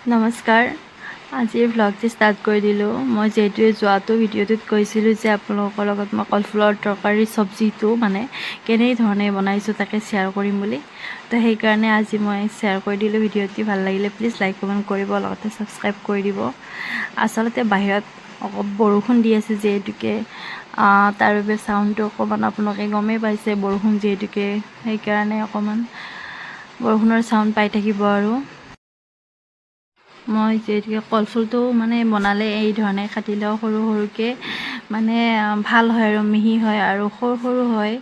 নমস্কাৰ আজি ভ্লগটি ষ্টাৰ্ট কৰি দিলোঁ মই যেহেতু যোৱাটো ভিডিঅ'টোত কৈছিলোঁ যে আপোনালোকৰ লগত মই কলফুলৰ তৰকাৰী চব্জিটো মানে কেনেধৰণে বনাইছোঁ তাকে শ্বেয়াৰ কৰিম বুলি তো সেইকাৰণে আজি মই শ্বেয়াৰ কৰি দিলোঁ ভিডিঅ'টি ভাল লাগিলে প্লিজ লাইক কমেণ্ট কৰিব লগতে ছাবস্ক্ৰাইব কৰি দিব আচলতে বাহিৰত বৰষুণ দি আছে যিহেতুকে তাৰ বাবে চাউণ্ডটো অকণমান আপোনালোকে গমেই পাইছে বৰষুণ যিহেতুকে সেইকাৰণে অকণমান বৰষুণৰ চাউণ্ড পাই থাকিব আৰু মই যেতিয়াকৈ কলফুলটো মানে বনালে এই ধৰণে কাটিলেও সৰু সৰুকৈ মানে ভাল হয় আৰু মিহি হয় আৰু সৰু সৰু হয়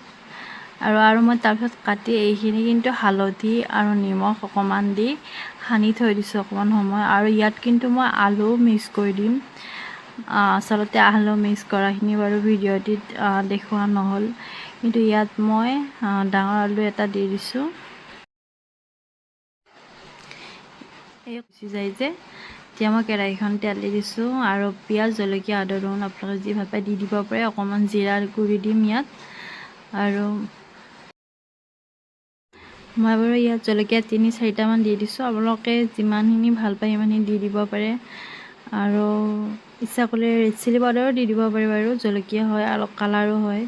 আৰু মই তাৰপিছত কাটি এইখিনি কিন্তু হালধি আৰু নিমখ অকণমান দি সানি থৈ দিছোঁ অকণমান সময় আৰু ইয়াত কিন্তু মই আলু মিক্স কৰি দিম আচলতে আলু মিক্স কৰাখিনি বাৰু ভিডিঅ'টিত দেখুওৱা নহ'ল কিন্তু ইয়াত মই ডাঙৰ আলু এটা দি দিছোঁ গুচি যায় যে এতিয়া মই কেৰাহীখন তেল দি দিছোঁ আৰু পিঁয়াজ জলকীয়া আদা ৰহুন আপোনালোকে যি ভাল পায় দি দিব পাৰে অকণমান জিৰাৰ গুড়ি দিম ইয়াত আৰু মই বাৰু ইয়াত জলকীয়া 3-4টামান দি দিছোঁ আপোনালোকে যিমানখিনি ভাল পায় সিমানখিনি দি দিব পাৰে আৰু ইচ্ছা কৰিলে ৰেড চিলি পাউডাৰো দি দিব পাৰে বাৰু জলকীয়া হয় আৰু কালাৰো হয়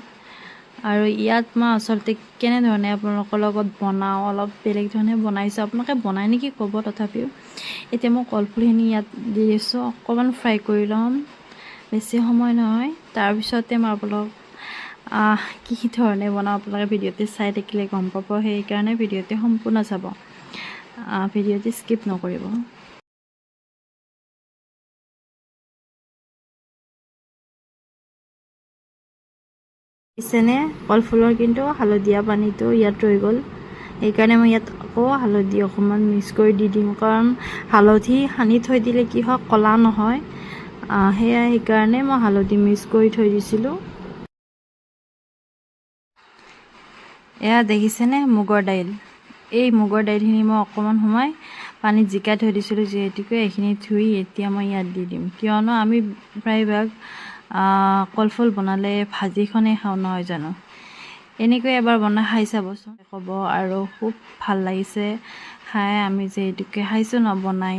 আৰু ইয়াত মই আচলতে কেনেধৰণে আপোনালোকৰ লগত বনাওঁ অলপ বেলেগ ধৰণে বনাইছোঁ আপোনালোকে বনাই নেকি ক'ব তথাপিও এতিয়া মই কলফুলখিনি ইয়াত দি দিছোঁ অকণমান ফ্ৰাই কৰি ল'ম বেছি সময় নহয় তাৰপিছতে মই আপোনালোকক কি ধৰণে বনাওঁ আপোনালোকে ভিডিঅ'টি চাই থাকিলে গম পাব সেইকাৰণে ভিডিঅ'টি সম্পূৰ্ণ চাব ভিডিঅ'টি স্কিপ নকৰিব দিছেনে কলফুলৰ কিন্তু হালধীয়া পানীটো ইয়াত ৰৈ গ'ল সেইকাৰণে মই ইয়াত আকৌ হালধি অকণমান মিক্স কৰি দি দিম কাৰণ হালধি সানি থৈ দিলে কি হয় ক'লা নহয় সেইকাৰণে মই হালধি মিক্স কৰি থৈ দিছিলোঁ এয়া দেখিছেনে মুগৰ দাইল এই মুগৰ দাইলখিনি মই অকণমান সময় পানীত জিকাই থৈ দিছিলোঁ যিহেতুকে এইখিনি ধুই এতিয়া মই ইয়াত দি দিম কিয়নো আমি প্ৰায়ভাগ কলফুল বনালে ভাজিখনেই খাওঁ নহয় জানো এনেকৈ এবাৰ বনাই খাই চাবচোন ক'ব আৰু খুব ভাল লাগিছে খাই আমি যিহেতুকে খাইছোঁ নবনাই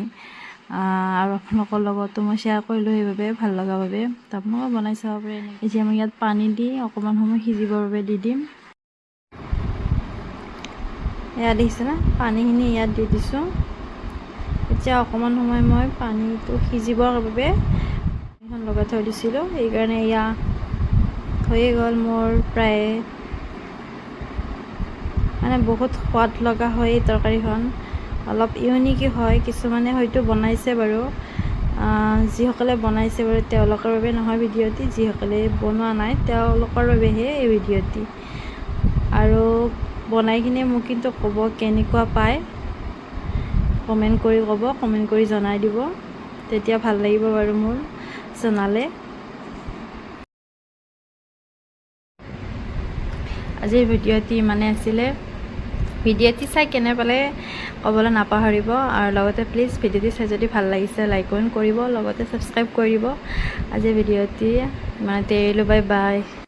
আৰু আপোনালোকৰ লগতো মই শ্বেয়াৰ কৰিলোঁ সেইবাবে ভাল লগা বাবে আপোনালোকে বনাই চাব পাৰে এতিয়া মই ইয়াত পানী দি অকণমান সময় সিজিবৰ বাবে দি দিম এয়া দেখিছে না পানীখিনি ইয়াত দি দিছোঁ এতিয়া অকণমান সময় মই পানীটো সিজিবৰ বাবে লগাই থৈ দিছিলোঁ সেইকাৰণে এয়া হৈয়ে গ'ল মোৰ প্ৰায় মানে বহুত সোৱাদ লগা হয় এই তৰকাৰীখন অলপ ইউনিক হয় কিছুমানে হয়তো বনাইছে বাৰু যিসকলে বনাইছে বাৰু তেওঁলোকৰ বাবে নহয় ভিডিঅ'টি যিসকলে বনোৱা নাই তেওঁলোকৰ বাবেহে এই ভিডিঅ'টি আৰু বনাই কিনে মোক কিন্তু ক'ব কেনেকুৱা পায় কমেণ্ট কৰি ক'ব কমেণ্ট কৰি জনাই দিব তেতিয়া ভাল লাগিব বাৰু মোৰ জনালে আজিৰ ভিডিঅ'টি ইমানে আছিলে ভিডিঅ'টি চাই কেনে পালে ক'বলৈ নাপাহৰিব আৰু লগতে প্লিজ ভিডিঅ'টি চাই যদি ভাল লাগিছে লাইক কমেণ্ট কৰিব লগতে ছাবস্ক্ৰাইব কৰি দিব আজিৰ ভিডিঅ'টি ইমানতে এৰিলোঁ বাই বাই